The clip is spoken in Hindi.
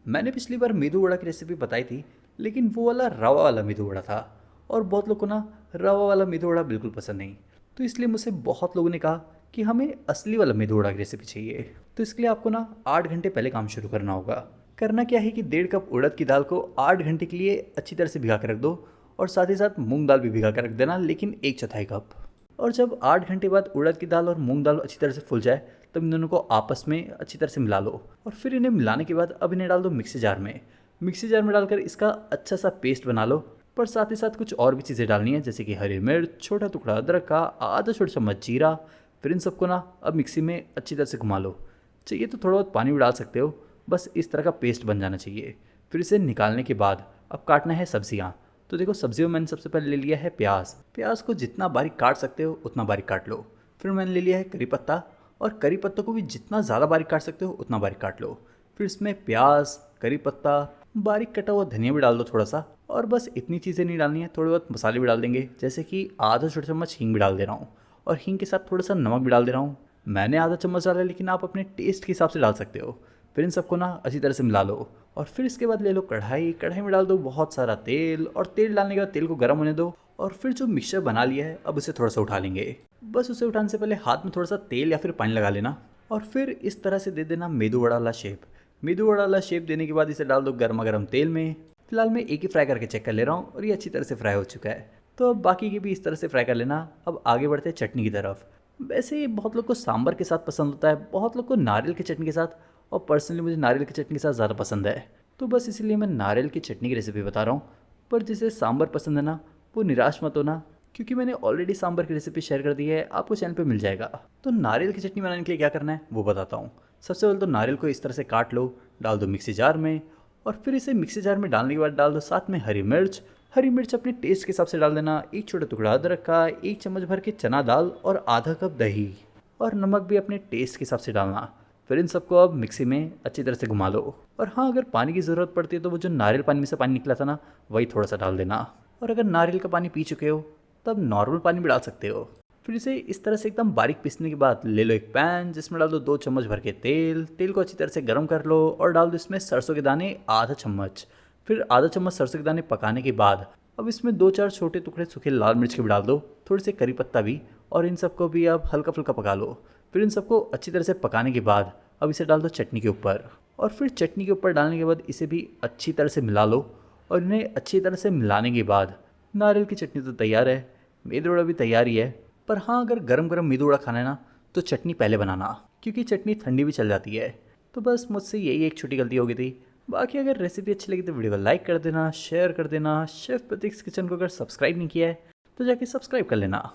मैंने पिछली बार मेदू वड़ा की रेसिपी बताई थी, लेकिन वो वाला रवा वाला मेदू वड़ा था। और बहुत लोग को ना रवा वाला मेदू वड़ा बिल्कुल पसंद नहीं। तो इसलिए मुझसे बहुत लोगों ने कहा कि हमें असली वाला मेदू वड़ा की रेसिपी चाहिए। तो इसके लिए आपको ना 8 घंटे पहले काम शुरू करना होगा। करना क्या है कि 1.5 कप उड़द की दाल को 8 घंटे के लिए अच्छी तरह से भिगा कर रख दो। और साथ ही साथ मूंग दाल भी भिगा कर रख देना, लेकिन 1/4 कप। और जब 8 घंटे बाद उड़द की दाल और मूंग दाल अच्छी तरह से फूल जाए, तब इन दोनों को आपस में अच्छी तरह से मिला लो। और फिर इन्हें मिलाने के बाद अब इन्हें डाल दो मिक्सी जार में। मिक्सी जार में डालकर इसका अच्छा सा पेस्ट बना लो। पर साथ ही साथ कुछ और भी चीज़ें डालनी है, जैसे कि हरी मिर्च, छोटा टुकड़ा अदरक का, आधा छोटा चम्मच जीरा। फिर इन सबको ना अब मिक्सी में अच्छी तरह से घुमा लो। चाहिए तो थोड़ा बहुत पानी भी डाल सकते हो, बस इस तरह का पेस्ट बन जाना चाहिए। फिर इसे निकालने के बाद अब काटना है सब्जियाँ। तो देखो, सब्जियों में मैंने सबसे पहले ले लिया है प्याज। प्याज को जितना बारीक काट सकते हो उतना बारीक काट लो। फिर मैंने ले लिया है करी पत्ता, और करी पत्तों को भी जितना ज़्यादा बारीक काट सकते हो उतना बारीक काट लो। फिर इसमें प्याज, करी पत्ता, बारीक कटा हुआ धनिया भी डाल दो थोड़ा सा। और बस इतनी चीज़ें नहीं डालनी है, थोड़े बहुत मसाले भी डाल देंगे, जैसे कि आधा छोटा चम्मच हींग भी डाल दे रहा हूँ। और हींग के साथ थोड़ा सा नमक भी डाल दे रहा हूँ। मैंने आधा चम्मच डाला है, लेकिन आप अपने टेस्ट के हिसाब से डाल सकते हो। फिर इन सबको ना अच्छी तरह से मिला लो। और फिर इसके बाद ले लो कढ़ाई। कढ़ाई में डाल दो बहुत सारा तेल, और तेल डालने के बाद तेल को गर्म होने दो। और फिर जो मिक्सचर बना लिया है, अब उसे थोड़ा सा उठा लेंगे। बस उसे उठाने से पहले हाथ में थोड़ा सा तेल या फिर पानी लगा लेना। और फिर इस तरह से दे देना मेदू वड़ा वाला शेप। मेदू वड़ा वाला शेप देने के बाद इसे डाल दो गर्मा गर्म तेल में। फिलहाल मैं एक ही फ्राई करके चेक कर ले रहा हूँ, और ये अच्छी तरह से फ्राई हो चुका है। तो अब बाकी के भी इस तरह से फ्राई कर लेना। अब आगे बढ़ते हैं चटनी की तरफ। वैसे ये बहुत लोग को सांभर के साथ पसंद होता है, बहुत लोग को नारियल की चटनी के साथ। और पर्सनली मुझे नारियल की चटनी के साथ ज़्यादा पसंद है। तो बस इसीलिए मैं नारियल की चटनी की रेसिपी बता रहा हूँ। पर जिसे सांभर पसंद है ना, वो निराश मत होना, क्योंकि मैंने ऑलरेडी सांभर की रेसिपी शेयर कर दी है, आपको चैनल पे मिल जाएगा। तो नारियल की चटनी बनाने के लिए क्या करना है वो बताता हूँ। सबसे पहले तो नारियल को इस तरह से काट लो, डाल दो मिक्सी जार में। और फिर इसे मिक्सी जार में डालने के बाद डाल दो साथ में हरी मिर्च। हरी मिर्च अपने टेस्ट के हिसाब से डाल देना। एक छोटा टुकड़ा अदरक का, 1 चम्मच भर के चना दाल, और आधा कप दही। और नमक भी अपने टेस्ट के हिसाब से डालना। फिर इन सबको अब मिक्सी में अच्छी तरह से घुमा लो। और हाँ, अगर पानी की ज़रूरत पड़ती है तो वो जो नारियल पानी में से पानी निकला था ना, वही थोड़ा सा डाल देना। और अगर नारियल का पानी पी चुके हो, तब नॉर्मल पानी भी डाल सकते हो। फिर इसे इस तरह से एकदम बारीक पीसने के बाद ले लो एक पैन, जिसमें डाल दो 2 चम्मच भर के तेल। तेल को अच्छी तरह से गर्म कर लो, और डाल दो इसमें सरसों के दाने आधा चम्मच। फिर आधा चम्मच सरसों के दाने पकाने के बाद अब इसमें 2-4 छोटे टुकड़े सूखे लाल मिर्च के भी डाल दो, थोड़े से करी पत्ता भी। और इन सबको भी अब हल्का फुल्का पका लो। फिर इन सबको अच्छी तरह से पकाने के बाद अब इसे डाल दो चटनी के ऊपर। और फिर चटनी के ऊपर डालने के बाद इसे भी अच्छी तरह से मिला लो। और इन्हें अच्छी तरह से मिलाने के बाद नारियल की चटनी तो तैयार है। मेदू वड़ा भी तैयार ही है। पर हाँ, अगर गरम गरम मेदू वड़ा खाना है ना, तो चटनी पहले बनाना, क्योंकि चटनी ठंडी भी चल जाती है। तो बस मुझसे यही एक छोटी गलती हो गई थी। बाकी अगर रेसिपी अच्छी लगी तो वीडियो को लाइक कर देना, शेयर कर देना। शेफ प्रतीक्स किचन को अगर सब्सक्राइब नहीं किया है तो जाके सब्सक्राइब कर लेना।